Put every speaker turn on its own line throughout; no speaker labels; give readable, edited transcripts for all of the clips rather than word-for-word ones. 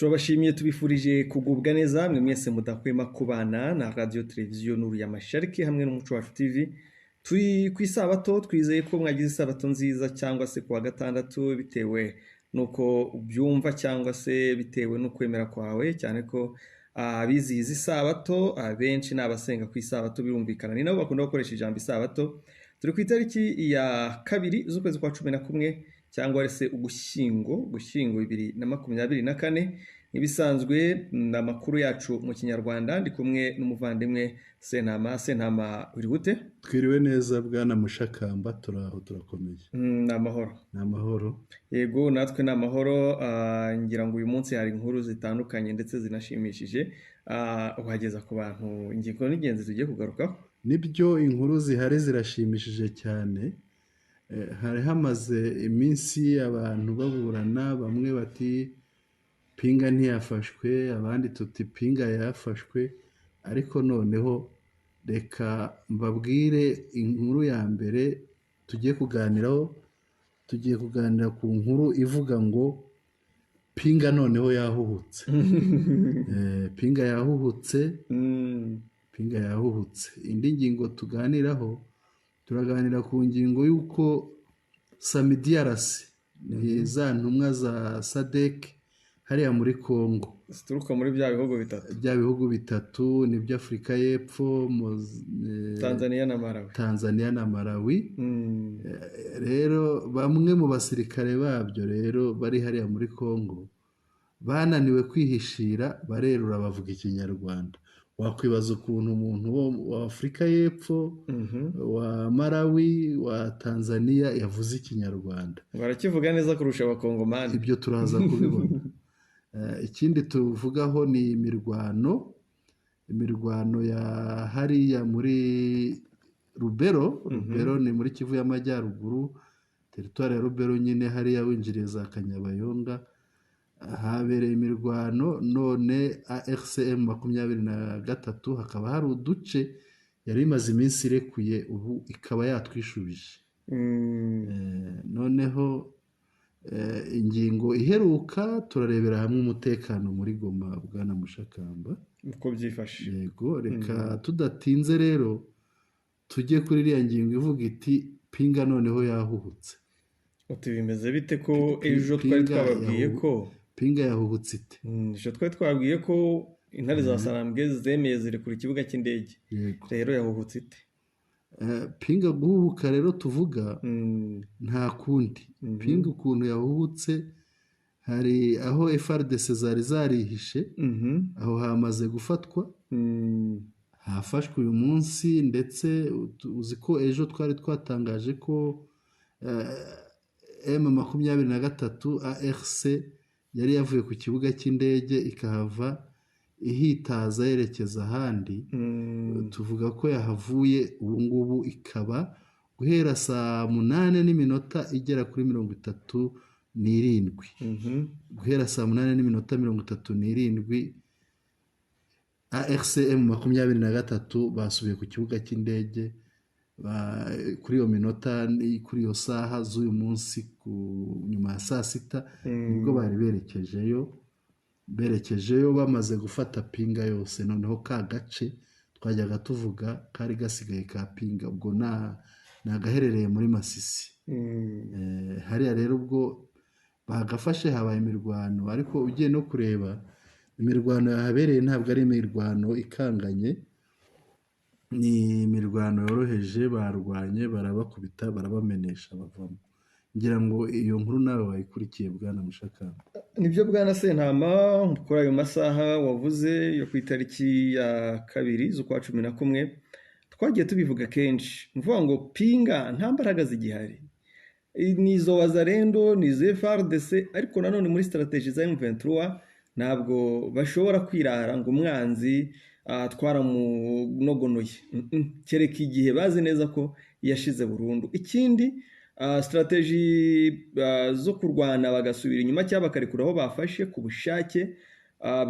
turabashimiye tubifurije kugubwa neza mwe mwese mudahwema kubana na radio televiziyo Nuru ya Mashariki hamwe n'umuco wacu TV. Turi ku isabato, twizeye ko mwagize isabato nziza cyangwa se kuwa gatandatu bitewe nuko ubyumva cyangwa se bitewe no kwemera kwawe, cyane ko abizihiza isabato abenshi n'abasenga ku isabato birumvikana ni nabo bakunda gukoresha ijambo isabato. Turi ku itariki ya 2 z'ukwezi kwa 11 cyangwa se Ugushyingo 2024. Ibisanzwe n'amakuru yacu mu Kinyarwanda, ndi kumwe n'umuvandimwe Sentama uri gute?
Twiriwe neza bwana Mushakamba, turakomeye.
N'amahoro. Yego natwe n'amahoro. Ngira ngo uyu munsi hari inkuru zitandukanye ndetse zinashimishije uhageza ku bantu ingingo n'ingenzi tugiye kugarukaho.
Nibyo, inkuru zihari zirashimishije cyane. Hari hamaze iminsi abantu baburana, bamwe bati Pinga ntiyafashwe, abandi tuti Pinga yafashwe, ariko noneho reka mbabwire inkuru ya mbere tugiye kuganiraho. Tugiye kuganira ku nkuru ivuga ngo Pinga noneho yahuhutse. Pinga yahuhutse. Pinga yahuhutse. Indi ngingo tuganiraho, turaganira ku ngingo y'uko Samidiyarasi ni za ntumwa za Sadc hariya muri Kongo
zituruka muri bya bihugu bitatu ni by'Afrika y'Epfo, Tanzania na Malawi. Rero bamwe mu basirikare babyo rero bari hariya muri Kongo bananiwe kwihishira, barerura bavuga Ikinyarwanda. Wakwibaza ukuntu umuntu wa Afrika y'Epfo, wa Malawi, wa Tanzania yavuze Ikinyarwanda. Barakivuga neza kurusha abakongomani.
Ibyo turaza kubibona. Ikindi tuvugaho ni imirwano ya hariya muri Rubero. Rubero ni muri Kivu y'Amajyaruguru, teritwari ya Rubero nyine hariya winjiriye za Kanyabayonga. Habereye imirwano, none ARCM 23 hakaba hari uduce yari imaze iminsi irekuye, ubu ikaba yatwishubije. Noneho ingingo iheruka turarebera hamwe umutekano muri Goma bwana Mushakamba
uko byifashe.
Yego, reka tudatinze rero tujye kuri iriya ngingo ivuga iti Pinga noneho yahuhutse.
Uti bimeze bite ko ejo twari twababwiye ko
Pinga yahuhutse ite?
Ejo twari twabwiye ko intare za Sarambwe zemeye zirekura ikibuga cy'indege. Rero yahuhutse ite?
Pinga guhubuka rero tuvuga nta kundi. Pinga ukuntu yahuhutse, hari aho FARDC zari zarihishe, aho hamaze gufatwa, hafashwe uyu munsi, ndetse uzi ko ejo twari twatangaje ko M23 ARC yari yavuye ku kibuga cy'indege ikahava ihitaza yerekeza ahandi. Tuvuga ko yahavuye ubu ngubu ikaba guhera saa 8:37 igera kuri 37. Guhera saa 8:37 ARCM 23 basubiye ku kibuga cy'indege kuri iyo minota, kuri iyo saha z'uyu munsi nyuma ya saa 6 nibwo bari berekejeyo bamaze gufata Pinga yose. Noneho ka gace twajyaga tuvuga kari gasigaye ka Pinga ubwo nagaherereye muri Masisi. Hariya rero ubwo bagafashe habaye imirwano, ariko ugiye no kureba imirwano yahabereye ntabwo ari imirwano ikanganye, ni imirwano yoroheje. Barwanye, barabakubita, barabamenesha, bavamo. Ngira ngo iyo nkuru nawe wayikurikiye bwana Mushakamba.
Nibyo bwana Sentama, kuri ayo masaha wavuze yo ku itariki ya 2 z'ukwa 11 twagiye tubivuga kenshi, mvuga ngo Pinga nta mbaraga zigihari, nizo wazarendo, nizo FARDC, ariko nanone muri strategy za M23 ntabwo bashobora kwirara ngo umwanzi twaramunogonoye. Kereka igihe bazi neza ko yashize burundu. Ikindi strategy zo kurwana bagasubira inyuma cyangwa bakarekura aho bafashe ku bushake,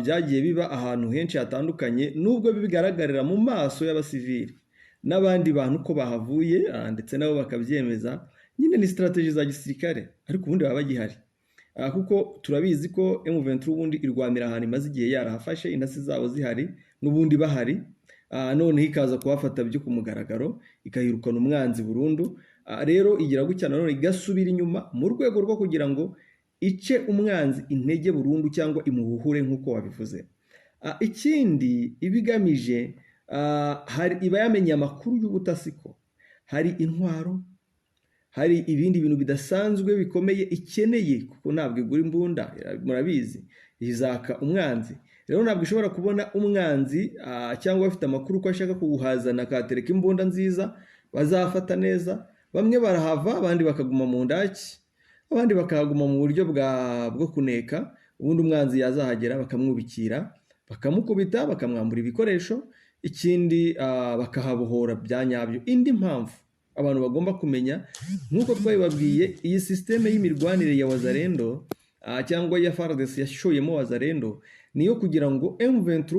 byagiye biba ahantu henshi hatandukanye, nubwo bigaragarira mu maso y'abasivili n'abandi bantu ko bahavuye ndetse nabo bakabyemeza. Nyine ni strategy za gisirikare, ariko ubundi baba bagihari. kuko turabizi ko M23 ubundi irwanira ahantu imaze igihe yarahafashe, intasi zabo zihari n'ubundi bahari, noneho ikaza kuhafata byo ku mugaragaro ikahirukana umwanzi burundu. Rero igira gutya nanone igasubira inyuma mu rwego rwo kugira ngo ice umwanzi intege burundu cyangwa imuhuhure nk'uko wabivuze. Ikindi ibigamije, iba yamenye amakuru y'ubutasi ko hari intwaro, hari ibindi bintu bidasanzwe bikomeye ikeneye, kuko ntabwo igura imbunda, murabizi izaka umwanzi. Rero ntabwo ishobora kubona umwanzi cyangwa bafite amakuru ko ashaka kuwuhazana akatereka imbunda nziza bazafata neza. Bamwe barahava, abandi bakaguma mu ndaki, abandi bakahaguma mu buryo bwo kuneka, ubundi umwanzi yazahagera bakamwubikira, bakamukubita, bakamwambura ibikoresho, ikindi bakahabohora bya nyabyo. Indi mpamvu abantu bagomba kumenya, nk'uko twabibabwiye, iyi sisiteme y'imirwanire ya wazalendo cyangwa ya FARDC yashoyemo wazalendo niyo kugira ngo M23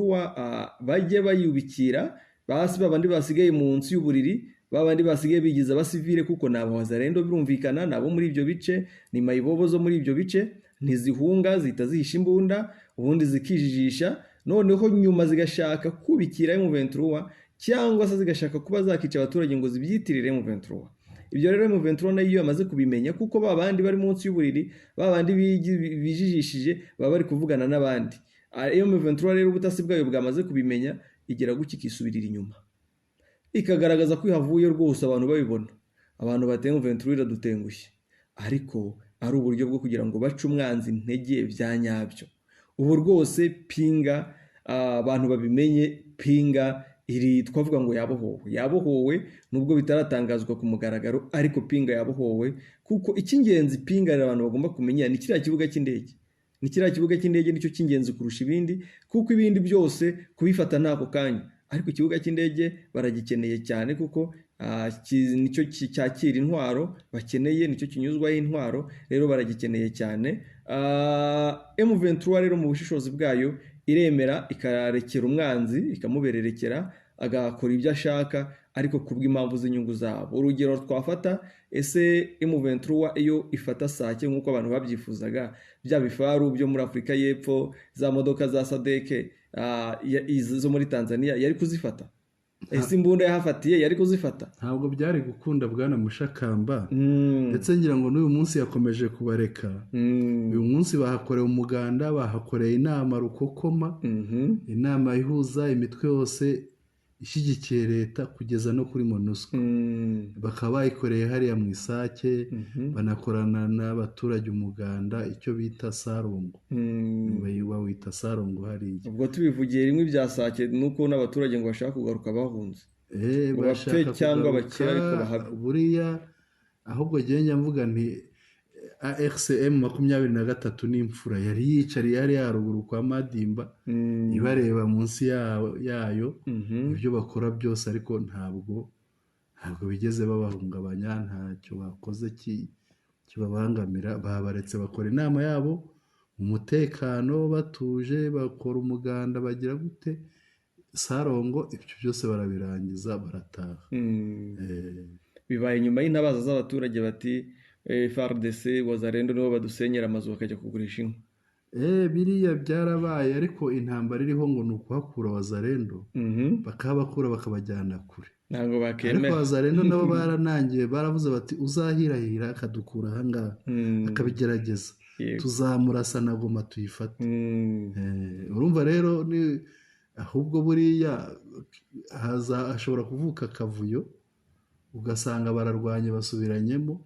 bajye bayubikira basi babandi basigaye munsi y'uburiri, babandi basigaye bigiza abasivile, kuko nabo wazalendo birumvikana nabo muri ibyo bice, ni mayibobo zo muri ibyo bice, ntizihunga zihita zihisha imbunda ubundi zikijijisha, noneho nyuma zigashaka kubikira M23 cyangwa se zigashaka kuba zakica abaturage ngo zibyitirire M23. Ibyo rero M23 nayo yamaze kubimenya, kuko babandi bari munsi y'uburiri, babandi bijijishije baba bari kuvugana n'abandi. Iyo M23 rero ubutasi bwayo bwamaze kubimenya, igera guki kisubirira inyuma, ikagaragaza ko ihavuye rwose, abantu babibona, abantu bateye M23 iradutengushye, ariko ari uburyo bwo kugira ngo bace umwanzi intege bya nyabyo. Ubu rwose Pinga, abantu babimenye, Pinga iri twavuga ngo yabohowe nubwo bitaratangazwa ku mugaragaro, ariko Pinga yabohowe. Kuko icy'ingenzi Pinga abantu bagomba kumenya ni kiriya kibuga cy'indege. Ni kiriya kibuga cy'indege nicyo cy'ingenzi kurusha ibindi, kuko ibindi byose kubifata ntako kanya, ariko ikibuga cy'indege baragikeneye cyane, kuko nicyo cyakira intwaro bakeneye, nicyo kinyuzwaho intwaro, rero baragikeneye cyane. M23 rero mu bushishozi bwayo iremera ikarekera umwanzi, ikamubererekera agakora ibyo ashaka, ariko kubw'impamvu z'inyungu zabo. Urugero twafata, ese M23 iyo ifata Sadc nk'uko abantu babyifuzaga, bya bifaru byo muri Afurika y'Epfo, za modoka za Sadc zo muri Tanzania, yari kuzifata? Ese imbunda yahafatiye yari kuzifata?
Ntabwo byari gukunda bwana Mushakamba. Ndetse ngira ngo n'uyu munsi yakomeje kubareka. Uyu munsi bahakoreye umuganda, bahakoreye inama rukokoma, inama ihuza imitwe yose ishyigikiye leta kugeza no kuri MONUSCO. Bakaba bayikoreye hariya mu Isake, banakorana n'abaturage umuganda, icyo bita sarongo. Bawita sarongo hariya.
Ubwo tubivugiye rimwe bya Sadc nuko n'abaturage ngo bashaka kugaruka bahunze.
Bashaka
cyangwa bakira, ariko bahaba.
Buriya ahubwo njye mvuga nti ARCM 23 n'imfura yari yicariye yari yaruguru kwa Madimba, ibareba munsi yayo ibyo bakora byose, ariko ntabwo bigeze babahungabanya, ntacyo bakoze kibabangamira. Babaretse bakora inama yabo umutekano, batuje, bakora umuganda, bagira gute sarongo, ibyo byose barabirangiza barataha.
Bibaye nyuma y'intabaza z'abaturage bati FARDC wazalendo nibo badusenyera amazu bakajya kugurisha inka.
Biriya byarabaye, ariko intambara iriho ngo ni ukuhakura wazalendo, bakabakura bakabajyana kure.
Ntabwo bakemera.
Ariko wazalendo nabo baranangiye, baravuze bati uzahirahira akadukura ahangaha, akabigerageza, tuzamurasa na goma tuyifate. Urumva rero ahubwo buriya hashobora kuvuka akavuyo, ugasanga bararwanye basubiranyemo,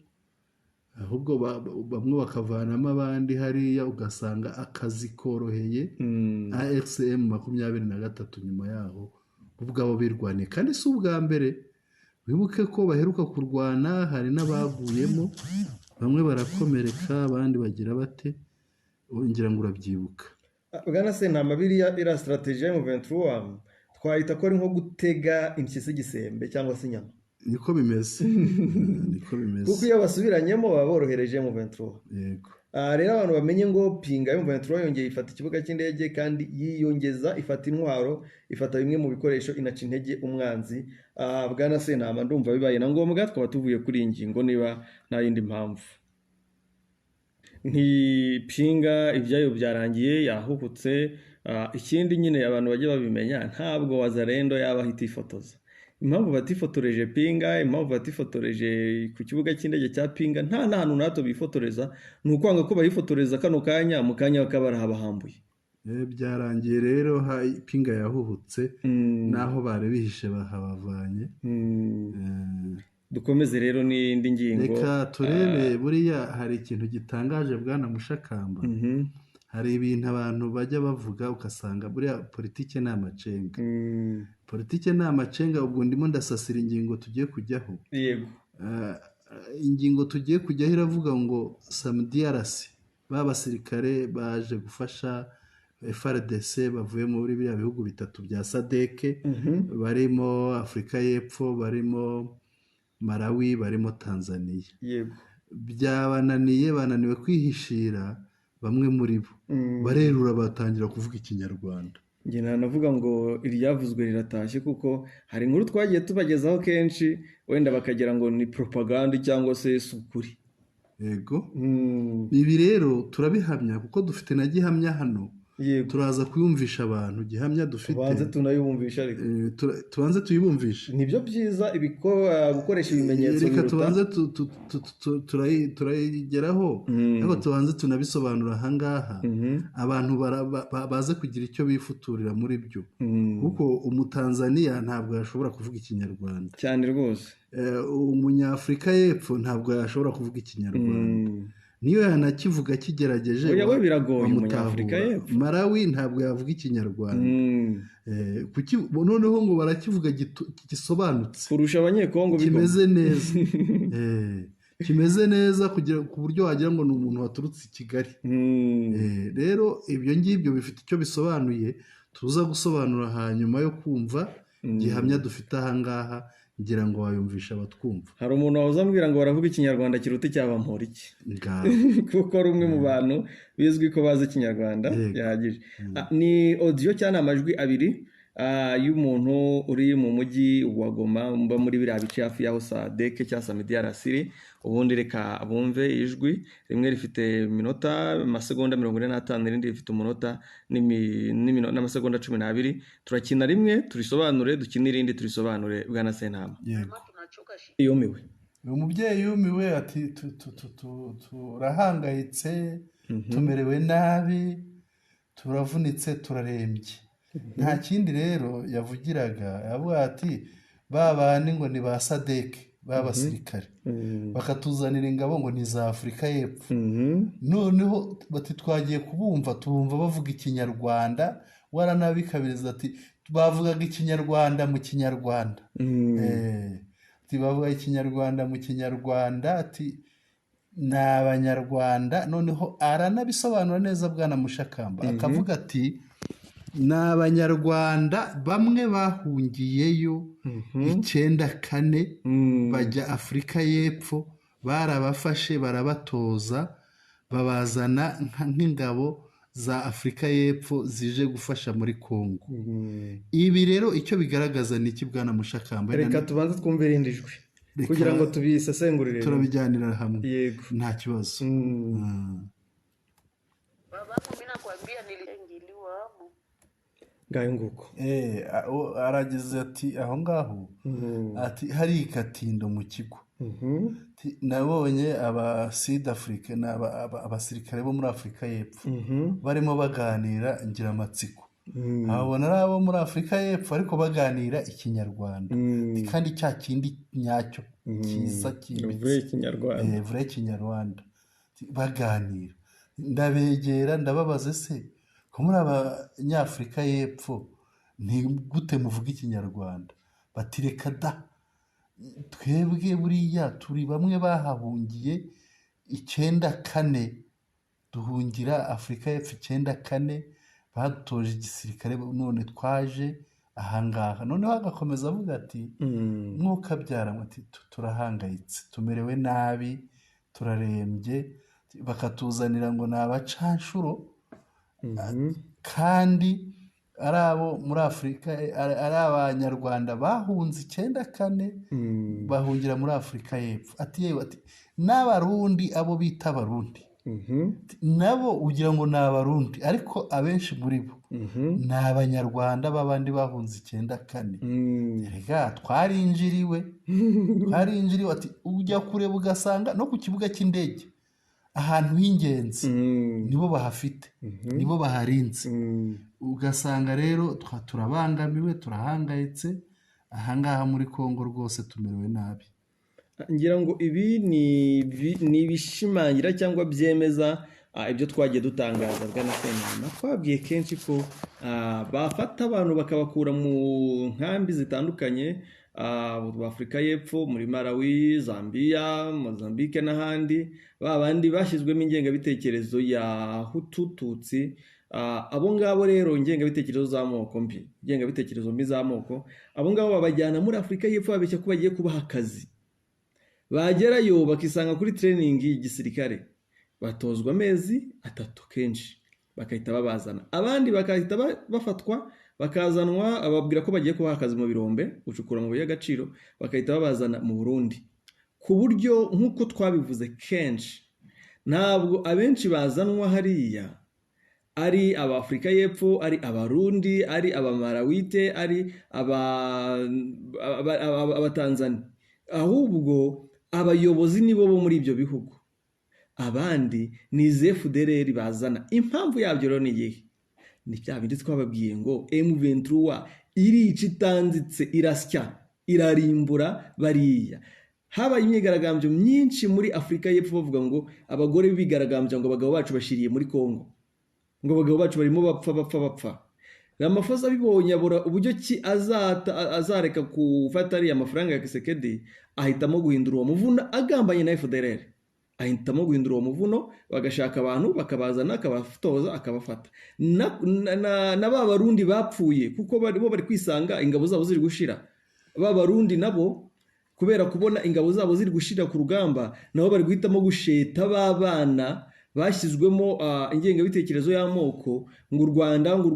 ahubwo bamwe bakavanamo abandi hariya, ugasanga akazi koroheye ARCM 23 nyuma yaho ubwabo birwaniye. Kandi si ubwa mbere, wibuke ko baheruka kurwana, hari n'abaguyemo, bamwe barakomereka, abandi bagira bate, ngira ngo urabyibuka.
Bwana Sentama, biriya ira strategy ya M23 twahita ko ari nko gutega impyisi igisembe cyangwa se inyama.
Niko bimeze.
Kuko iyo basubiranyemo baba borohereje M23.
Yego.
Rero abantu bamenye ngo Pinga M23 yongeye ifata ikibuga cy'indege, kandi yiyongeza ifata intwaro, ifata bimwe mu bikoresho, inaca intege umwanzi. Bwana Sentama, ndumva bibaye na ngombwa twaba tuvuye kuri iyi ngingo niba nta yindi mpamvu. Pinga ibyayo byarangiye yahuhutse. Ikindi nyine abantu bajya babimenya, ntabwo wazarendo yaba ahitifotoza. Impamvu batifotoreje Pinga, impamvu batifotoreje ku kibuga cy'indege cya Pinga, nta n'ahantu nato bifotoreza, ni ukwanga ko bayifotoreza kano kanya, mu kanya bakaba barahabahambuye.
Byarangiye rero Pinga yahuhutse naho bari bihishe bahabavanye.
Dukomeze rero n'indi ngingo.
Reka turebe, buriya hari ikintu gitangaje bwana Mushakamba. Hari ibintu abantu bajya bavuga ugasanga buriya politike ni amacenga. Politike ni amacenga, ubwo ndimo ndasasira ingingo tugiye kujyaho.
Yego.
Ingingo tugiye kujyaho iravuga ngo SAMDRC b'abasirikare baje gufasha FARDC bavuye muri biriya bihugu bitatu bya Sadc, barimo Afurika y'Epfo, barimo Malawi, barimo Tanzania.
Yego.
Bananiwe kwihishira bamwe muri bo, barerura batangira kuvuga Ikinyarwanda.
Njye navuga ngo iryavuzwe riratashye, kuko hari inkuru twagiye tubagezaho kenshi, wenda bakagira ngo ni propaganda cyangwa se sukuri.
Yego. Ibi rero turabihamya kuko dufite na gihamya hano.
Yego.
Turaza kuyumvisha abantu gihamya dufite.
Tubanze tunayibumvisha ariko.
Tubanze tuyibumvisha.
Nibyo byiza gukoresha ibimenyetso.
Reka tubanze turayigeraho, ariko tubanze tunabisobanura ahangaha. Abantu baze kugira icyo bifuturira muri byo. Kuko umutanzaniya ntabwo yashobora kuvuga Ikinyarwanda.
Cyane rwose.
Umunyafurika y'Epfo ntabwo yashobora kuvuga Ikinyarwanda. Niyo yanakivuga kigerageje
we biragoye umunyafurika y'Epfo.
Malawi ntabwo yavuga Ikinyarwanda. Noneho ngo barakivuga gisobanutse
kurusha abanyekongo,
kimeze neza. Kimeze neza ku buryo wagira ngo ni umuntu waturutse i Kigali. Rero ibyo ngibyo bifite icyo bisobanuye, tuza gusobanura hanyuma yo kumva gihamya dufite ahangaha, ngira ngo wayumvisha abatwumva.
Hari umuntu wahoze ambwira ngo baravuga Ikinyarwanda kiruta icyabamura iki, kuko ari umwe mu bantu bizwi ko bazi Ikinyarwanda yahagije. Ni audio cyane amajwi abiri y'umuntu uri mu mujyi wa Goma, mba muri biriya bice hafi y'aho Sadc cyangwa SAMDRC. Ubundi reka bumve ijwi rimwe rifite amasegonda 45, irindi rifite umunota n'amasegonda 12. Turakina rimwe turisobanure, dukina irindi turisobanure. Bwana Sentama.
Yego.
Yumiwe.
Uyu mubyeyi yumiwe ati turahangayitse, tumerewe nabi, turavunitse, turarembye. Nta kindi rero yavugiraga, yavuga ati babandi ngo ni ba Sadc b'abasirikare, bakatuzanira ingabo ngo ni za Afurika y'Epfo. Noneho bati twagiye tubumva bavuga Ikinyarwanda, waranabikabiriza ati bavugaga Ikinyarwanda mu Kinyarwanda. Bavuga Ikinyarwanda mu Kinyarwanda, ati ni Abanyarwanda. Noneho aranabisobanura neza bwana Mushakamba, akavuga ati ni Abanyarwanda bamwe bahungiyeyo 94 bajya Afurika y'Epfo, barabafashe barabatoza, babazana nk'ingabo za Afurika y'Epfo zije gufasha muri Kongo. Ibi rero icyo bigaragaza ni iki bwana Mushakamba?
Reka tubanze twumve irindi jwi kugira ngo tubisesengurire,
turabijyanira hamwe.
Yego.
Nta kibazo.
Ngayo nguko.
Aragize ati aho ngaho, ati hari ikatindo mu kigo. Nabonye aba Sud Africa abasirikare bo muri Afurika y'Epfo barimo baganira ngira amatsiko. Abona ari abo muri Afurika y'Epfo ariko baganira Ikinyarwanda, kandi cya kindi nyacyo kiza
vrai
Ikinyarwanda baganira. Ndabegera ndababaze, se ko muri Abanyafurika y'Epfo ni gute muvuga Ikinyarwanda? Bati reka da, twebwe buriya turi bamwe bahahungiye 94, duhungira Afurika y'Epfo 94, badutoje igisirikare, none twaje ahangaha. Noneho agakomeza avuga ati mwukabyara, ati turahangayitse, tumerewe nabi, turarembye, bakatuzanira ngo ni abacanshuro, kandi ari abo muri Afurika, ari Abanyarwanda bahunze 94 bahungira muri Afurika y'Epfo. Ati yewe, ati n'Abarundi abo bita Abarundi nabo ugira ngo ni abarundi ariko abenshi muri bo ni abanyarwanda b'abandi bahunze 94 rega twarinjiriwe ati ujya kureba ugasanga no ku kibuga cy'indege ahantu h'ingenzi nibo bahafite nibo baharinze ugasanga rero turabangamiwe turahangayitse ahangaha muri Kongo rwose tumerewe nabi.
Ngira ngo ibi ni ibishimangira cyangwa byemeza ibyo twagiye dutangaza bwana Senama twabwiye kenshi ko bafata abantu bakabakura mu nkambi zitandukanye Afurika y'Epfo muri Malawi, Zambia, Mozambique n'ahandi babandi bashyizwemo ingengabitekerezo ya Hutututsi. Abo ngabo rero ingengabitekerezo z'amoko mbi z'amoko abo ngabo babajyana muri Afurika y'Epfo babeshya ko bagiye kubaha akazi, bagerayo bakisanga kuri training y'igisirikare batozwa amezi 3 kenshi bakahita babazana, abandi bakahita bafatwa bakazanwa ababwira ko bagiye kubaha akazi mu birombe gucukura mu y'agaciro bakahita babazana mu Burundi, ku buryo nk'uko twabivuze kenshi ntabwo abenshi bazanwa hariya ari Abafurika y'Epfo, ari Abarundi, ari Abamarawite, ari Abatanzania, ahubwo abayobozi nibo bo muri ibyo bihugu, abandi ni FDLR bazana. Impamvu yabyo rero ni iyihe? Ni bya bindi twababwiye ngo M23 irica itanzitse irasya irarimbura bariya. Habaye imyigaragambyo myinshi muri Afurika y'Epfo bavuga ngo abagore bigaragambya ngo abagabo bacu bashiriye muri Kongo, ngo abagabo bacu barimo bapfa. Ramaphosa bibonye abura uburyo ki azareka gufata ari amafaranga ya Kisekedi, ahitamo guhindura uwo muvuno agambanye na FDLR, ahitamo guhindura uwo muvuno bagashaka abantu bakabazana akabatoza akabafata na ba Barundi bapfuye kuko bari kwisanga ingabo zabo ziri gushira. Ba Barundi nabo kubera kubona ingabo zabo ziri gushira ku rugamba nabo bari guhitamo gusheta babana bashyizwemo ingengabitekerezo y'amoko ngo u Rwanda ngo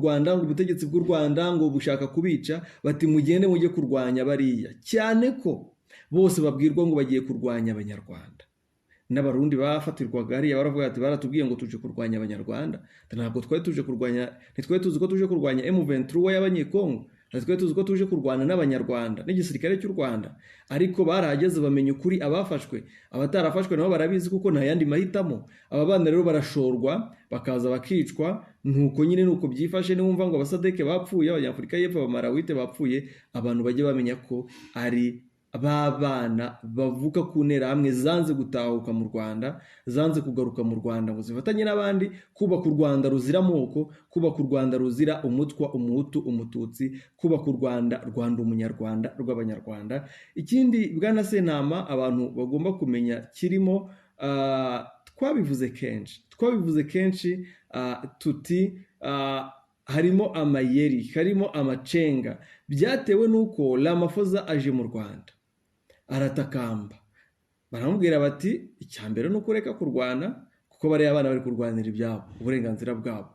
ubutegetsi bw'u Rwanda ngo bushaka kubica, bati mugende mujye kurwanya bariya, cyane ko bose babwirwa ngo bagiye kurwanya abanyarwanda. N'abarundi bafatirwaga hariya baravuga ati baratubwiye ngo tuje kurwanya abanyarwanda, ntabwo twari tuje kurwanya, ntitwari tuzi ko tuje kurwanya M23 y'abanyekongo, twari tuzi ko tuje kurwana n'abanyarwanda n'igisirikare cy'u Rwanda. Ariko barahageze bamenya ukuri, abafashwe abatarafashwe nabo barabizi kuko nta yandi mahitamo. Aba bana rero barashorwa bakaza bakicwa, nuko nyine nuko byifashe. Niwumva ngo Sadc bapfuye, abanyafurika y'Epfo abamarawite bapfuye, abantu bajye bamenya ko ari babana bavuka ku ntera hamwe zanze gutahuka mu Rwanda, zanze kugaruka mu Rwanda ngo zifatanye n'abandi kubaka u Rwanda ruzira amoko, kubaka u Rwanda ruzira umutwa, umuhutu, umututsi, kubaka u Rwanda umunyarwanda rw'abanyarwanda. Ikindi bwana Sentama abantu bagomba kumenya kirimo, twabivuze kenshi tuti harimo amayeri, harimo amacenga, byatewe nuko Ramaphosa aje mu Rwanda aratakamba, baramubwira bati icyambere no kureka kurwana kuko bari abana bari kurwanira ibyabo, uburenganzira bwabo.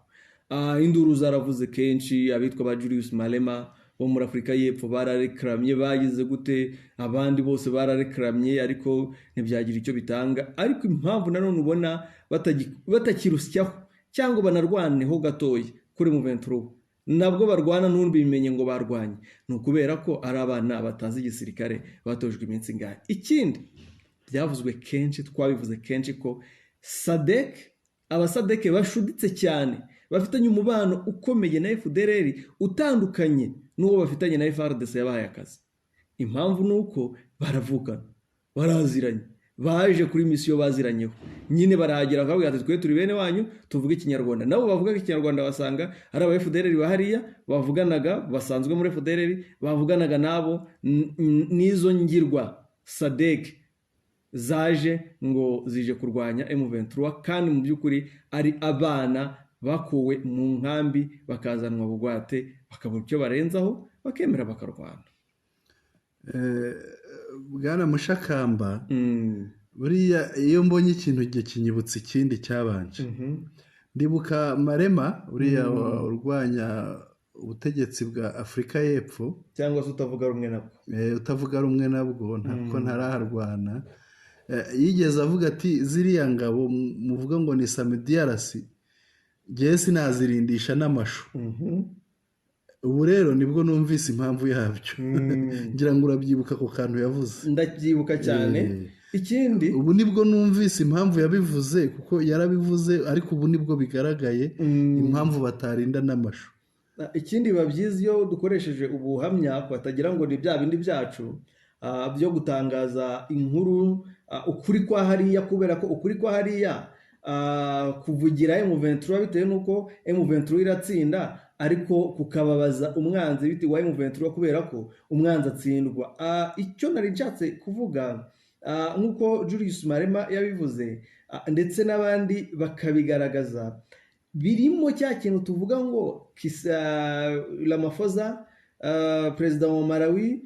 Induru zaravuze kenshi, abitwa ba Julius Malema bo muri Afurika y'Epfo bararekramye, bagize gute, abandi bose bararekramye, ariko ntibyagira icyo bitanga. Ariko impamvu nanone ubona batakirusyaho cyangwa banarwaneho gatoya kuri M23 nabwo barwana n'undi bimenye ngo barwanye, ni ukubera ko ari abana batazi igisirikare batojwe iminsi ngahe. Ikindi byavuzwe kenshi, twabivuze kenshi ko Sadc bashuditse cyane, bafitanye umubano ukomeye na FDLR utandukanye n'uwo bafitanye na FARDC yabahaye akazi. Impamvu nuko baravugana, baraziranye, baje kuri misiyo baziranyeho, nyine barahagera bakavuga ati twe turi bene wanyu tuvuga Ikinyarwanda. Nabo bavuga Ikinyarwanda basanga ari aba FDLR bahariya bavuganaga, basanzwe muri FDLR bavuganaga nabo n'izo ngirwa Sadc zaje ngo zije kurwanya M23, kandi mu by'ukuri ari abana bakuwe mu nkambi bakazanwa bugwate, bakabura icyo barenzaho bakemera bakarwana.
Bwana Mushakamba, buriya iyo mbonye ikintu kinyibutsa ikindi cyabanje. Ndibuka Marema uriya urwanya ubutegetsi bwa Afurika y'Epfo,
cyangwa se utavuga rumwe nabwo
ntabwo ntaraharwana. yigeze avuga ati ziriya ngabo muvuga ngo ni samediyarasi ngewe sinazirindisha n'amashu. Ubu rero nibwo numvise impamvu yabyo. ngira ngo urabyibuka ako kantu yavuze.
ndabyibuka cyane. Ikindi
ubu nibwo numvise impamvu yabivuze, kuko yarabivuze ariko ubu nibwo bigaragaye impamvu batarinda n'amashu.
Ikindi biba byiza iyo dukoresheje ubuhamya batagira ngo ni bya bindi byacu byo gutangaza inkuru ukuri kwa hariya, kubera ko ukuri kwa hariya kuvugira M23 bitewe n'uko M23 iratsinda, ariko kukababaza umwanzi bitewe wa M23 kubera ko umwanzi atsindwa. Icyo nari nshatse kuvuga nk'uko Julius Marema yabivuze ndetse n'abandi bakabigaragaza, birimo cya kintu tuvuga ngo Ramaphosa perezida wa Malawi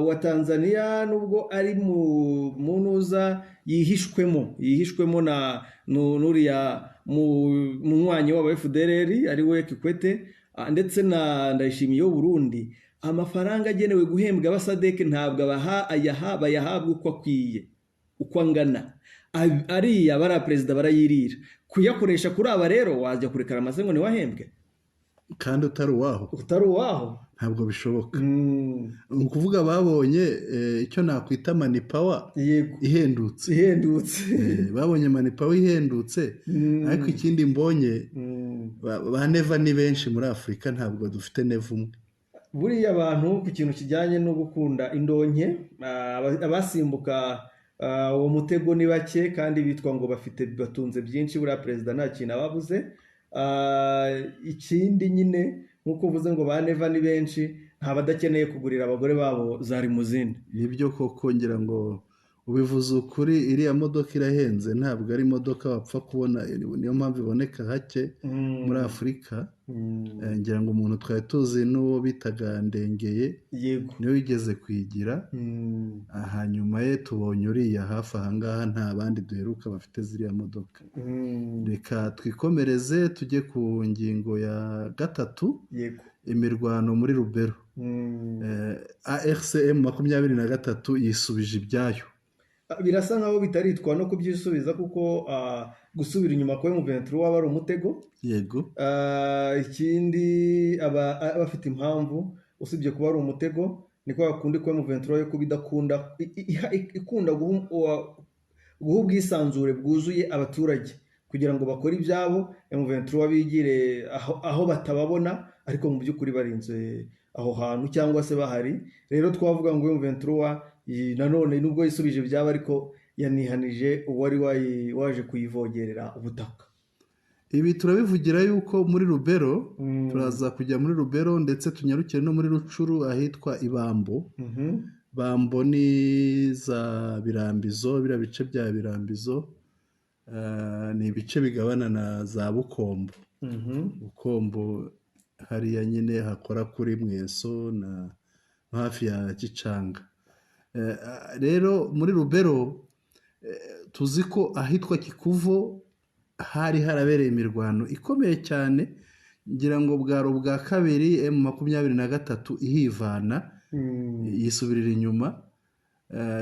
wa Tanzania nubwo ari mu ntuza yihishwemo na nuriya munywanyi w'aba FDLR ari we Kikwete ndetse na Ndayishimiye w'Uburundi, amafaranga agenewe guhembwa aba Sadc ntabwo bayahabwa uko akwiye, uko angana. Ariya bara perezida barayirira, kuyakoresha kuri aba rero wajya kurekara amaze ngo niwahembwe
kandi utari uwaho ntabwo bishoboka. Ukuvuga babonye icyo nakwita money power ihendutse. Babonye money power ihendutse. Ariko ikindi mbonye ba neva ni benshi muri Afurika, ntabwo dufite neva umwe.
Buriya abantu ku kintu kijyanye no gukunda indonke, abasimbuka uwo mutego ni bake kandi bitwa ngo batunze byinshi. Buriya perezida nta kintu ababuze. Ikindi nyine nk'uko uvuze ngo ba neva ni benshi, nta badakeneye kugurira abagore babo za limuzine.
Nibyo koko, ngira ngo ubivuze ukuri, iriya modoka irahenze, ntabwo ari imodoka wapfa kubona, niyo mpamvu iboneka hake muri Afurika. Ngira ngo umuntu twari tuzi n'uwo bitaga Ndengeye niyo wigeze kuyigira, hanyuma ye tubonye uriya hafi ahangaha, nta bandi duheruka bafite ziriya modoka. Reka twikomereze tujye ku ngingo ya gatatu, imirwano muri Rubero. ARCM 23 yisubije ibyayo.
Birasa nkaho bitaritwa no kubyisubiza, kuko gusubira inyuma kwa M23 waba ari umutego. Ikindi abafite impamvu usibye kuba ari umutego, niko bakundi kwa M23 yo kubidakunda, ikunda guha ubwisanzure bwuzuye abaturage kugira ngo bakore ibyabo. M23 bigire aho batababona, ariko mu by'ukuri barinze aho hantu cyangwa se bahari. Rero twavuga ngo M23 nanone nubwo yisubije byaba, ariko yanihanije uwari waje kuyivogerera ubutaka.
Ibi turabivugira yuko muri Rubero, turaza kujya muri Rubero ndetse tunyarukire no muri Rucuru ahitwa Ibambo. Bambo ni za Birambizo, biriya bice bya Birambizo ni ibice bigabana na za Bukombo. Bukombo hariya nyine hakora kuri Mweso na hafi ya Gicanga. Rero muri Rubero tuzi ko ahitwa Kikuvo hari harabereye imirwano ikomeye cyane, ngira ngo bwaro bwa kabiri M23 ihivana yisubirira inyuma.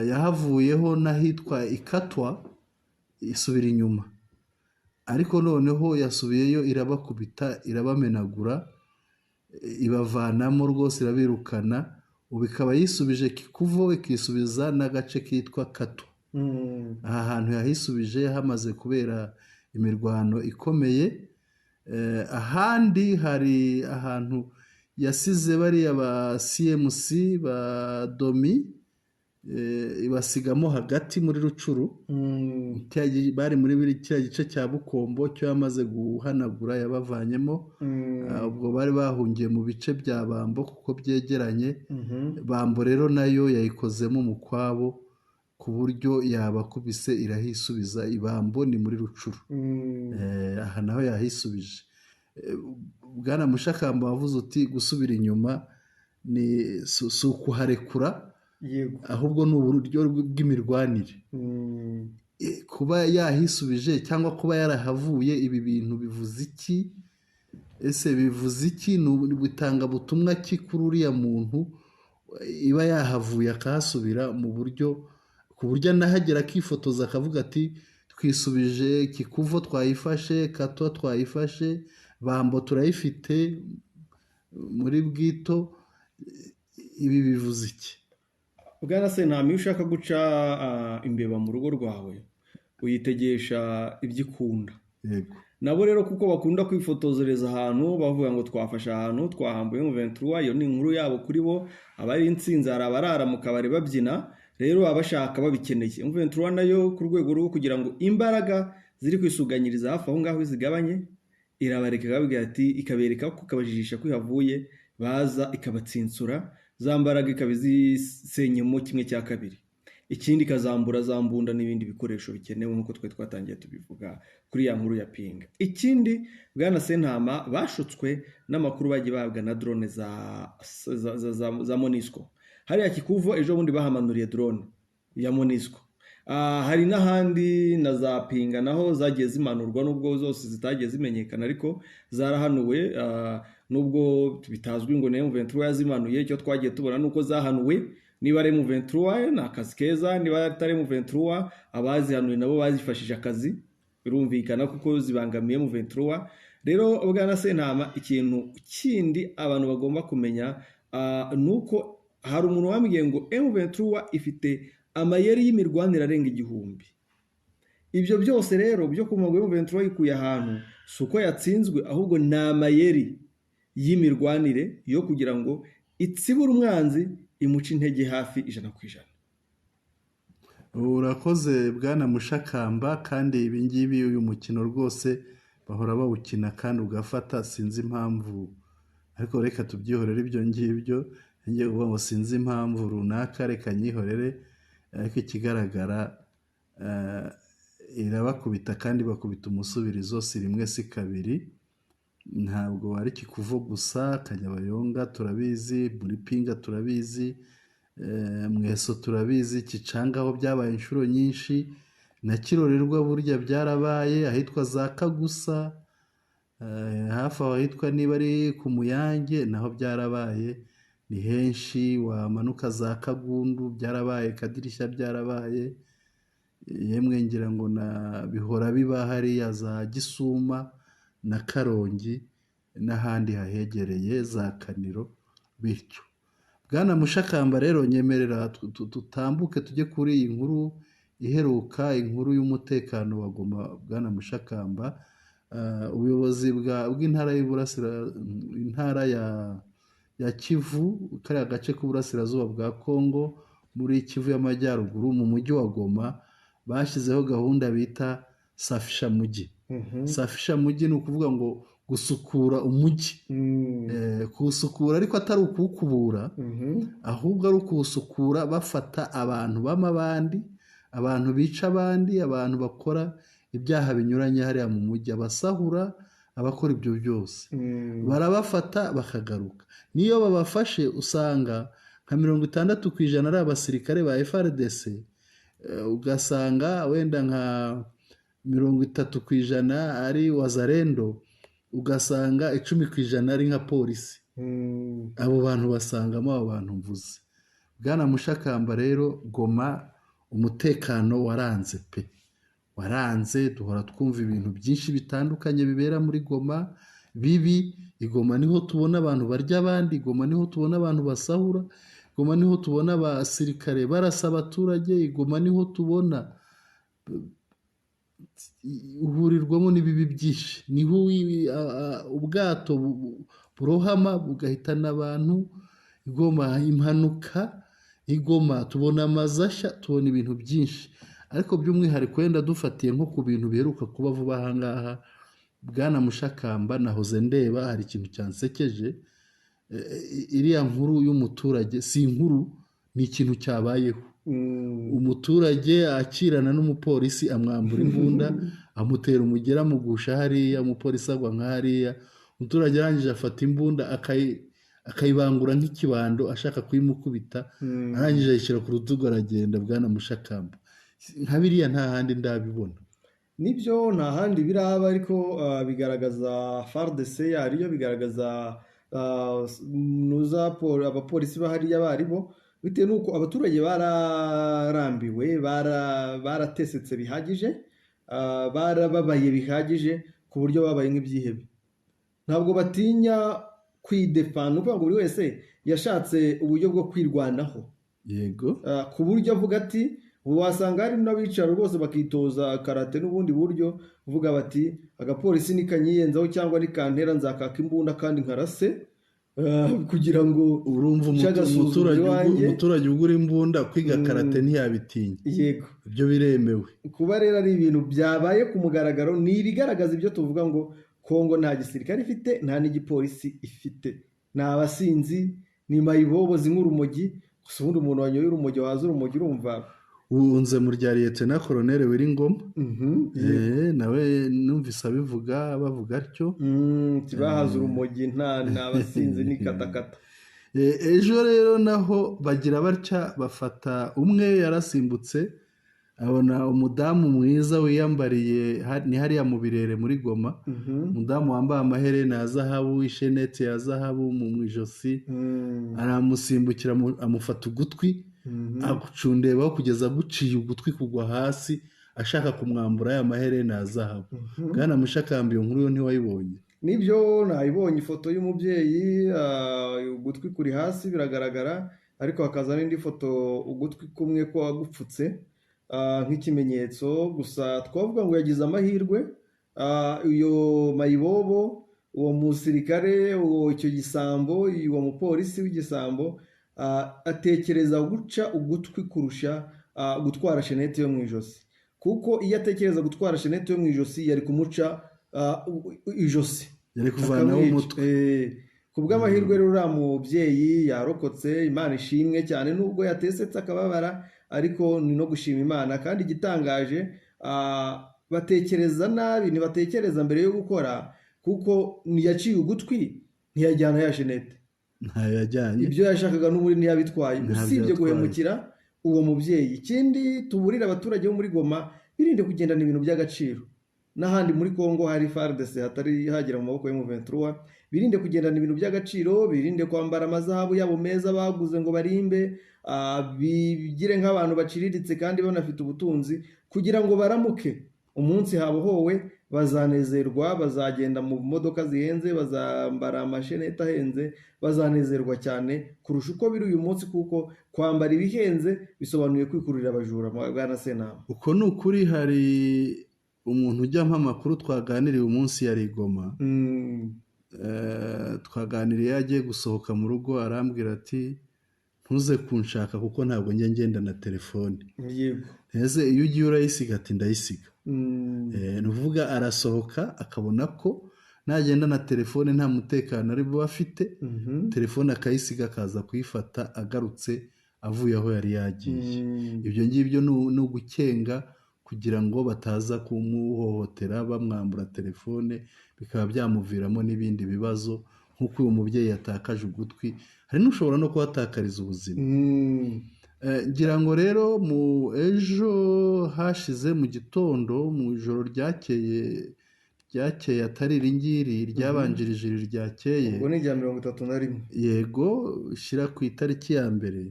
Yahavuyeho n'ahitwa Ikatwa isubira inyuma, ariko noneho yasubiyeyo irabakubita, irabamenagura, ibavanamo rwose, irabirukana. Ubu ikaba yisubije Kikuvo, ikisubiza n'agace kitwa Kato. Aha hantu yahisubije hamaze kubera imirwano ikomeye. Ahandi hari ahantu yasize bariya ba CMC ba Domi, ibasigamo hagati muri Rucuru. Bari muri kiriya gice cya Bukombo cyo yamaze guhanagura, yabavanyemo. Ubwo bari bahungiye mu bice bya Bambo kuko byegeranye. Bambo rero nayo yayikozemo mu kwabo, ku buryo yabakubise irahisubiza. Ibambo ni muri Rucuru. Aha naho yahisubije. Bwana Mushakamba wavuze uti gusubira inyuma si ukuharekura, ahubwo ni uburyo bw'imirwanire. Kuba yahisubije cyangwa kuba yarahavuye, ibi bintu bivuze iki? Ese bivuze iki? Bitanga butumwa ki kuri uriya muntu iba yahavuye akahasubira mu buryo ku buryo anahagera akifotoza akavuga ati twisubije Kikuvo twayifashe, Kato twayifashe, Bambo turayifite muri Bwito. Ibi bivuze iki?
Bwana Sentama, iyo ushaka guca imbeba mu rugo rwawe uyitegesha ibyo ikunda.
Yego.
Nabo rero kuko bakunda kwifotozereza ahantu bavuga ngo twafashe ahantu twahambuye M23, iyo ni inkuru yabo kuri bo. Abari insinzi hari abarara mu kabari babyina, rero abashaka babikeneye. M23 nayo ku rwego rwo kugira ngo imbaraga ziri kwisuganyiriza hafi aho ngaho zigabanye, irabareka ikababwira ati, ikabereka ko ikabajijisha ko ihavuye, baza ikabatsinsura, za mbaraga ikabizisenyemo 1/2. Ikindi ikazambura za mbunda n'ibindi bikoresho bikenewe nk'uko twe twatangiye tubivuga kuri ya nkuru ya Pinga. Ikindi Bwana Sentama, bashutswe n'amakuru bagiye bahabwa na drone za Monisco. Hariya Kikuvo ejo bundi bahamanuriye drone ya Monisco. Hari n'ahandi na za Pinga naho zagiye zimanurwa, nubwo zose zitagiye zimenyekana ariko zarahanuwe, nubwo bitazwi ngo M23 yazimanuye. Icyo twagiye tubona nuko zahanuwe. Niba ari M23 ni akazi keza, niba atari M23 abazihanuye nabo bazifashije akazi, birumvikana kuko zibangamiye M23. Rero Bwana Sentama, ikintu kindi abantu bagomba kumenya nuko hari umuntu wambwiye ngo M23 ifite amayeri y'imirwanire arenga 1000. Ibyo byose rero byo kumugwa M23 ikuye ahantu suko yatsinzwe, ahubwo ni amayeri y'imirwanire yo kugira ngo itsibure umwanzi, imuca intege hafi 100%.
Urakoze Bwana Mushakamba, kandi ibi ngibi uyu mukino rwose bahora bawukina kandi ugafata, sinzi impamvu, ariko reka tubyihorere ibyo ngibyo. Ngiye kuvuga ngo sinzi impamvu runaka, reka nyihorere, ariko ikigaragara irabakubita kandi bakubita umusubirizo, si rimwe si kabiri. Ntabwo ari Kikuvo gusa, Kanyabayonga turabizi, muri Pinga turabizi, Mweso turabizi, Kicanga aho byabaye inshuro nyinshi, na Kirorerwa burya byarabaye, ahitwa za Kagusa, hafi aho ahitwa niba ari ku Muyange naho byarabaye, ni henshi. Wamanuka za Kagundu byarabaye, Kadirishya byarabaye, yemwe ngira ngo na bihora biba hariya za Gisuma na Karongi n'ahandi hahegereye za Kaniro. Bityo Bwana Mushakamba, rero nyemerera tutambuke tujye kuri iyi nkuru iheruka, inkuru y'umutekano wa Goma. Bwana Mushakamba, ubuyobozi bw'intara intara ya Kivu, kariya gace k'uburasirazuba bwa Kongo muri Kivu y'Amajyaruguru mu mujyi wa Goma, bashyizeho gahunda bita safisha mujyi. Safisha mujyi ni ukuvuga ngo gusukura umujyi, kuwusukura ariko atari ukuwukubura, ahubwo ari ukuwusukura bafata abantu b'amabandi, abantu bica abandi, abantu bakora ibyaha binyuranye hariya mu mujyi, abasahura, abakora ibyo byose barabafata bakagaruka. Niyo babafashe usanga nka 60% ari abasirikare ba FARDC, ugasanga wenda nka 30% ari wazarendo, ugasanga 10% ari nka polisi. Abo bantu basangamo abo bantu mvuze. Bwana Mushakamba, rero Goma umutekano waranze pe, waranze. Duhora twumva ibintu byinshi bitandukanye bibera muri Goma bibi. Igoma niho tubona abantu barya abandi, Igoma niho tubona abantu basahura, Igoma niho tubona abasirikare barasa abaturage, Igoma niho tubona uhurirwamo n'ibibi byinshi, niho ubwato burohama bugahitana abantu, Igoma impanuka, Igoma tubona amazashya, tubona ibintu byinshi. Ariko by'umwihariko wenda dufatiye nko ku bintu biheruka kuba vuba aha ngaha, Bwana Mushakamba, nahoze ndeba hari ikintu cyansekeje. Iriya nkuru y'umuturage si inkuru, ni ikintu cyabayeho. Umuturage akirana n'umupolisi, amwambura imbunda, amutera umugera, amugusha hariya, umupolisi agwa nka hariya. Umuturage arangije afata imbunda akayibangura nk'ikibando ashaka kuyimukubita, arangije ayishyira ku rutugu aragenda. Bwana Mushakamba, nka biriya nta handi ndabibona.
Nibyo, nta handi biraba, ariko bigaragaza FARDC yariyo, bigaragaza abapolisi bahariya baribo, bitewe n'uko abaturage bararambiwe baratesetse bihagije, barababaye bihagije ku buryo babaye nk'ibyihebe, ntabwo batinya kwidefana, ukuvuga ngo buri wese yashatse uburyo bwo kwirwanaho,
yego,
ku buryo avuga ati ubu wasanga hari n'abicara rwose bakitoza karate n'ubundi buryo, uvuga bati agapolisi nikanyiyenzaho cyangwa nikantera nzakaka imbunda kandi nkarase, kugira ngo
urumva umuturage ugura imbunda kwiga karate ntiyabitinya.
Yego,
ibyo biremewe.
kuba rero ari ibintu byabaye ku mugaragaro, ni ibigaragaza ibyo tuvuga ngo Kongo nta gisirikare ifite, nta n'igipolisi ifite, ni abasinzi, ni mayibobo zinywa urumogi. Gusa ubundi umuntu wanyoye urumogi waza urumogi urumva
wunze mu rya Liyetena Koloneli Wiringoma, nawe numvise bavuga atyo,
bahaza urumogi nta basinzi n'ikatakata.
ejo rero naho bagira batya, bafata umwe yarasimbutse, abona umudamu mwiza wiyambariye, ni hariya mu Birere muri Goma, umudamu wambaye amaherena ya zahabu, isheneti ya zahabu mu ijosi, aramusimbukira amufata ugutwi, agucundebaho kugeza aguciye ugutwi kugwa hasi, ashaka kumwambura ya maherena ya zahabu. Bwana Mushakambi, iyo nkuru yo ntiwayibonye?
Nibyo, nayibonye, ifoto y'umubyeyi, ugutwi kuri hasi biragaragara, ariko hakaza n'indi foto ugutwi kumwe ko agupfutse nk'ikimenyetso. Gusa twavuga ngo yagize amahirwe, uyo mayibobo, uwo musirikare, icyo gisambo, uwo mupolisi w'igisambo, atekereza guca ugutwi kurusha gutwara sheneti yo mu ijosi, kuko iyo atekereza gutwara sheneti yo mu ijosi yari kumuca ijosi,
yari kuvanaho umutwe.
Ku bw'amahirwe rero uriya mubyeyi yarokotse, Imana ishimwe cyane, nubwo yatesetse akababara, ariko ni no gushima Imana. Kandi igitangaje, batekereza nabi, ntibatekereza mbere yo gukora, kuko yaciye ugutwi ntiyajyana ya shenete,
ntayajyanye,
ibyo yashakaga n'ubundi ntiyabitwaye, usibye guhemukira uwo mubyeyi. Ikindi tuburira abaturage bo muri Goma, birinde kugendana ibintu by'agaciro. N'ahandi muri Kongo hari FARDC hatari hagera mu maboko ya M23, birinde kugendana ibintu by'agaciro, birinde kwambara amazahabu yabo meza baguze ngo barimbe, bigire nk'abantu baciriritse kandi banafite ubutunzi, kugira ngo baramuke umunsi habohowe, bazanezerwa, bazagenda mu modoka zihenze, bazambara amasheneti ahenze, bazanezerwa cyane kurusha uko biri uyu munsi, kuko kwambara ibihenze bisobanuye kwikururira abajura. Bwana Senama,
uko ni ukuri. Hari umuntu ujyamo amakuru twaganiriye umunsi yari Goma, twaganiriye, yagiye gusohoka mu rugo, arambwira ati ntuze kunshaka kuko ntabwo njya ngenda na telefone.
Yego,
ese iyo ugiye urayisiga? Ati ndayisiga. Ni ukuvuga arasohoka akabona ko nagenda na telefone nta mutekano ari buba afite, telefone akayisiga, akaza kuyifata agarutse avuye aho yari yagiye. Ibyo ngibyo ni ugukenga kugira ngo bataza kumuhohotera bamwambura telefone, bikaba byamuviramo n'ibindi bibazo, nk'uko uyu mubyeyi yatakaje ugutwi, hari n'ushobora no kuhatakariza ubuzima. Ngira ngo rero mu ejo hashize mu gitondo, mu ijoro ryakeye atari iri ngiri, ryabanjirije iri ryakeye,
ubwo ni irya 31,
yego, shyira ku itariki ya mbere,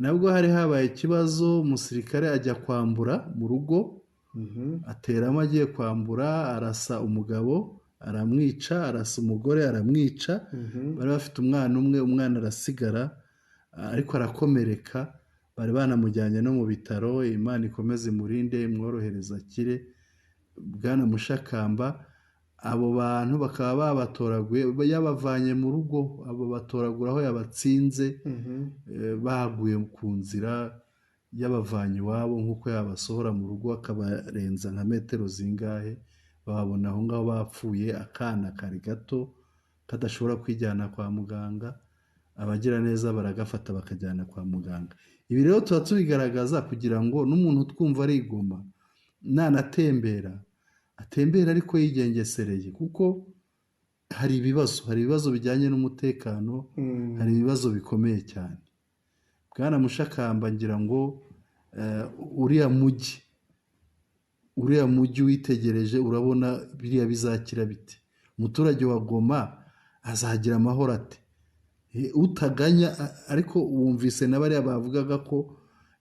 nabwo hari habaye ikibazo. Umusirikare ajya kwambura mu rugo, ateramo, agiye kwambura, arasa umugabo aramwica, arasa umugore aramwica, bari bafite umwana umwe, umwana arasigara ariko arakomereka, bari banamujyanye no mu bitaro. Imana ikomeze imurinde, imworohereza akire. Bwana Mushakamba, abo bantu bakaba babatoraguye, yabavanye mu rugo, abo batoragura aho yabatsinze, baguye ku nzira, yabavanye iwabo nk'uko yabasohora mu rugo, akabarenza nka metero zingahe, bababona aho ngaho bapfuye, akana kari gato kadashobora kwijyana kwa muganga, abagira neza baragafata bakajyana kwa muganga. Ibi rero tuba tubigaragaza kugira ngo n'umuntu twumva ari Goma nanatembera, atembera ariko yigengesereye, kuko hari ibibazo bijyanye n'umutekano, hari ibibazo bikomeye cyane. Bwana Mushakamba, ngira ngo uriya mujyi witegereje, urabona biriya bizakira bite? Umuturage wa Goma azagira amahoro ate? utaganya ariko wumvise n'abariya bavugaga ko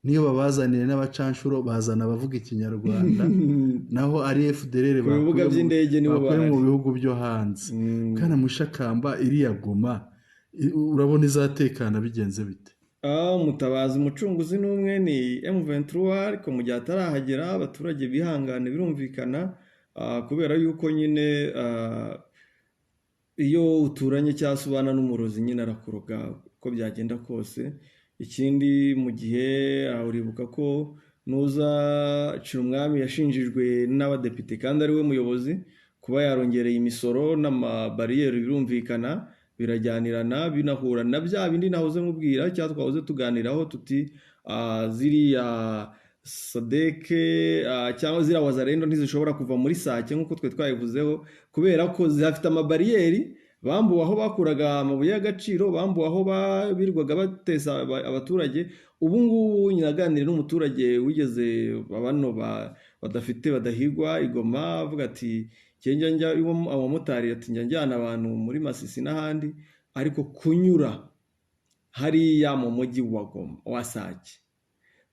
niyo babazaniye n'abacanshuro bazana abavuga ikinyarwanda naho ari FDLR
ku bibuga by'indege nibo
bakuye mu bihugu byo hanze kandi mushakamba iriya Goma urabona izatekana bigenze bite?
Mutabazi umucunguzi n'umwe ni M23 ariko mu gihe atarahagera abaturage bihangane birumvikana kubera yuko nyine iyo uturanye cyangwa ubana n'umurozi nyine arakuroga uko byagenda kose. Ikindi mu gihe uribuka ko nuza Cirumwami yashinjijwe n'abadepite kandi ari we muyobozi kuba yarongereye imisoro n'amabariyeri birumvikana birajyanirana binahura na bya bindi nahoze mubwira cyangwa twahoze tuganiraho tuti ziriya Sadc cyangwa ziriya wazarendo ntizishobora kuva muri Sadc nk'uko twe twayivuzeho kubera ko zifite amabariyeri bambuwe aho bakuraga amabuye y'agaciro bambuwe aho birirwaga bateza abaturage. Ubu ngubu nyiraganire n'umuturage wigeze abano badafite badahigwa igoma avuga ati cyenge njya abamotari ati njyana abantu muri Masisi n'ahandi ariko kunyura hariya mu mujyi wa Goma wa Sadc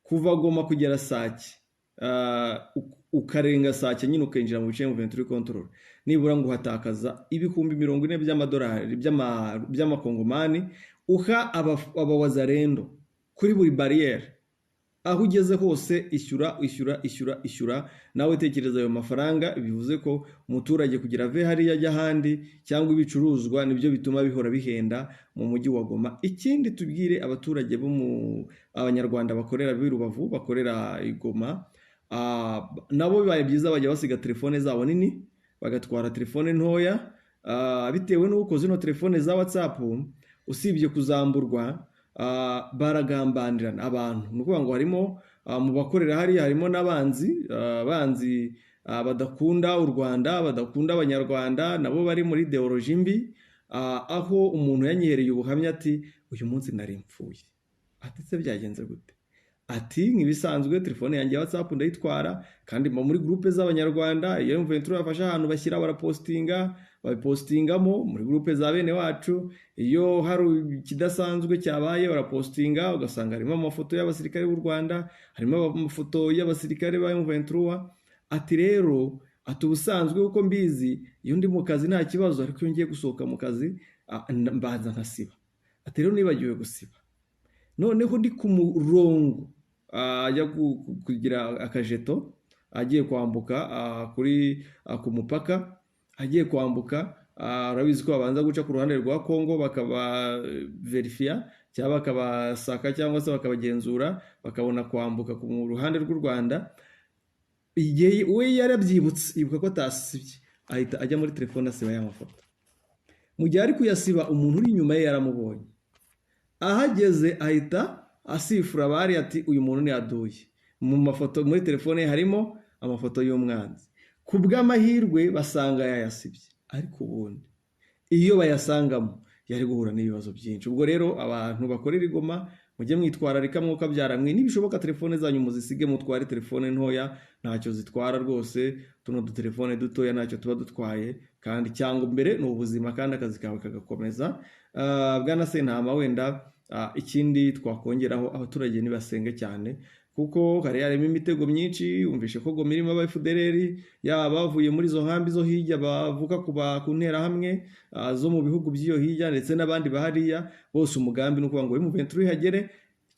kuva Goma kugera Sadc ukarenga Sadc nyine ukinjira mu bice M23 control nibura ngo hatakaza ibihumbi 40 by'amadolari by'amakongomani uha abawazarendo kuri buri barriere aho ugeze hose ishyura nawe tekereza ayo mafaranga bivuze ko umuturage kugira ave hariya ajya ahandi cyangwa ibicuruzwa nibyo bituma bihora bihenda mu mujyi wa Goma. Ikindi tubwire abaturage bo mu abanyarwanda bakorera birubavu bakorera igoma nabo bibaye byiza bajya basiga telefone zabo nini bagatwara telefone ntoya bitewe n'uko zino telefone za WhatsApp usibye kuzamburwa baragambanirana abantu ni ukuvuga ngo harimo mu bakorera hariya harimo n'abanzi badakunda u Rwanda badakunda abanyarwanda nabo bari muri ideoloji mbi aho umuntu yanyihereye ubuhamya ati uyu munsi nari mpfuye ati se byagenze gute ati nk'ibisanzwe telefone yanjye ya WhatsApp ndayitwara kandi muri groupe z'abanyarwanda iyo M23 yafashe ahantu bashyira barapostinga babipostingamo muri groupe za bene wacu iyo hari ikidasanzwe cyabaye barapostinga ugasanga harimo amafoto y'abasirikare b'u Rwanda harimo amafoto y'abasirikare ba M23 ati rero ubusanzwe uko mbizi iyo ndi mu kazi nta kibazo ariko iyo ngiye gusohoka mu kazi mbanza nkasiba ati rero nibagiwe gusiba noneho ndi ku murongo ajya kugira akajeto agiye kwambuka ku mupaka agiye kwambuka urabizi ko babanza guca ku ruhande rwa Kongo bakaba verifiya cyangwa bakabasaka cyangwa se bakabagenzura bakabona kwambuka ku ruhande rw'u Rwanda. Igihe we yarabyibutse ibuka ko atasibye ahita ajya muri telefone asiba y'amafoto mu gihe ari kuyasiba umuntu uri inyuma ye yaramubonye ahageze ahita asifura bari ati uyu muntu ni aduye mu mafoto muri telefone harimo amafoto y'umwanzi ku bw'amahirwe basanga yayasibye ariko ubundi iyo bayasangamo yari guhura n'ibibazo byinshi. Ubwo rero abantu bakorera igoma mujye mwitwararika mwuka byaramwe nibishoboka telefone zanyu muzisige mutware telefone ntoya ntacyo zitwara rwose tuno dutelefone dutoya ntacyo tuba dutwaye kandi cyangwa mbere ni ubuzima kandi akazi kawe kagakomeza. Bwana Sentama wenda ikindi twakongeraho abaturage nibasenge cyane kuko hari harimo imitego myinshi umvishe ko Goma irimo aba FDLR yaba bavuye muri zo nkambi zo hirya bavuka ku ntera hamwe zo mu bihugu by'iyo hirya ndetse n'abandi bahariya bose umugambi no kuvuga ngo M23 ihagere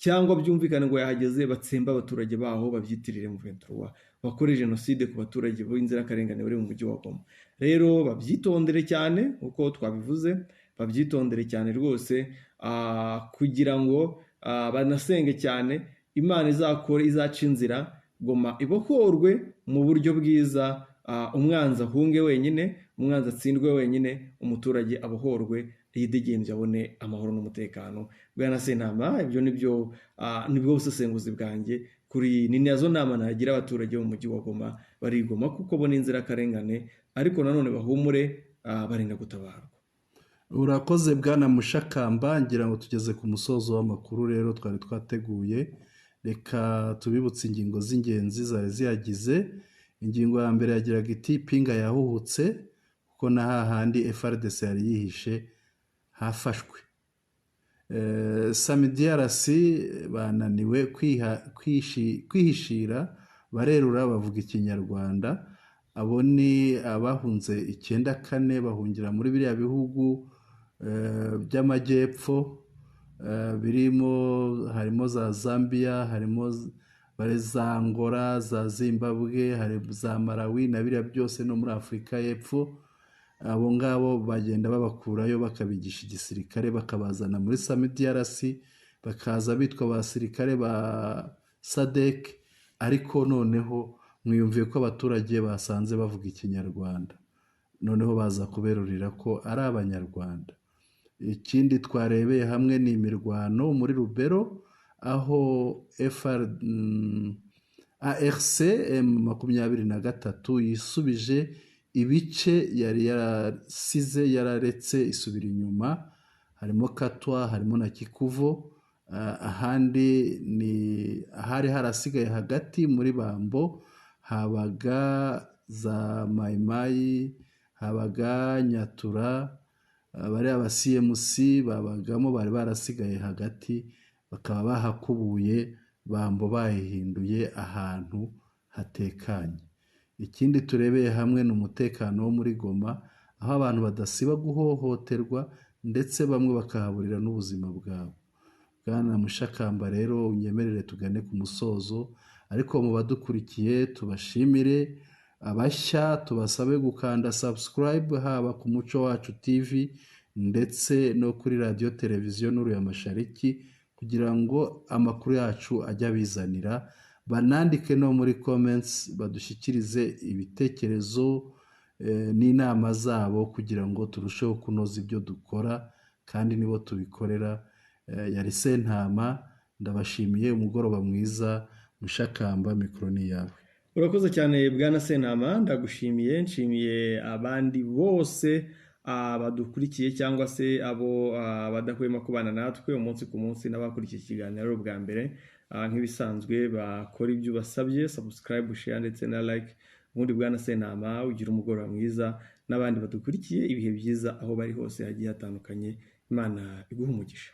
cyangwa byumvikane ngo yahageze batsemba abaturage baho babyitirire M23 bakore genocide ku baturage b'inzirakarengane bari mu mujyi wa Goma. Rero babyitondere cyane uko twabivuze babyitondere cyane rwose kugira ngo banasenge cyane Imana izakora izaca inzira Goma ibohorwe mu buryo bwiza umwanzi ahunge wenyine umwanzi atsindwe wenyine umuturage abohorwe yidegembye abone amahoro n'umutekano. Bwana Sentama ibyo nibwo busesenguzi bwanjye kuri ni nazo nama nagira abaturage mu mujyi wa Goma bari Goma kuko bo n'inzira karengane ariko nanone bahumure barinda gutabarwa.
Urakoze Bwana Mushakamba ngira ngo tugeze ku musozo w'amakuru rero twari twateguye reka tubibutse ingingo z'ingenzi zari ziyagize. Ingingo ya mbere yagiraga iti Pinga yahuhutse kuko na hahandi FRDC yari yihishe hafashwe SAMIDRC bananiwe kwihishira barerura bavuga Ikinyarwanda. Abo ni abahunze 94 bahungira muri biriya bihugu by'amajyepfo, harimo za Zambia, harimo za Angola, za Zimbabwe, hari za Malawi na biriya byose no muri Afurika y'Epfo. Abo ngabo bagenda babakurayo bakabigisha igisirikare bakabazana muri SAMIDRC, bakaza bitwa abasirikare ba Sadc, ariko noneho mwiyumviye ko abaturage basanze bavuga Ikinyarwanda, noneho baza kuberurira ko ari Abanyarwanda. Ikindi twarebeye hamwe ni imirwano muri Rubero, aho ARC M23 yisubije ibice yari yarasize yararetse isubira inyuma, harimo Katwa, harimo na Kikuvo. Ahandi ni hari harasigaye hagati muri Bambo, habaga za Mayimayi, habaga Nyatura, bari aba CMC babagamo, bari barasigaye hagati, bakaba bahakubuye Bambo bahinduye ahantu hatekanye. Ikindi turebeye hamwe ni umutekano wo muri Goma, aho abantu badasiba guhohoterwa ndetse bamwe bakahaburira n'ubuzima bwabo. Bwana Mushakamba rero unyemerere tugane ku musozo, ariko mu badukurikiye tubashimire, abashya tubasabe gukanda subscribe haba ku Muco Wacu TV ndetse no kuri radio televiziyo Nuru ya Mashariki, kugira ngo amakuru yacu ajya bizanira. Banandike no muri comments badushyikirize ibitekerezo n'inama zabo, kugira ngo turusheho kunoza ibyo dukora, kandi nibo tubikorera. Yari Sentama, ndabashimiye, umugoroba mwiza. Mushakamba, mikoro ni yawe.
Urakoze cyane Bwana Sentama, ndagushimiye. Nshimiye abandi bose badukurikiye cyangwa se abo badahwema kubana natwe umunsi ku munsi n'abakurikiye ikiganiro bwa mbere. Nk'ibisanzwe bakora ibyo basabye, subscribe, share ndetse na like. Ubundi Bwana Sentama ugira umugoroba mwiza, n'abandi badukurikiye ibihe byiza aho bari hose hagiye hatandukanye. Imana iguha umugisha.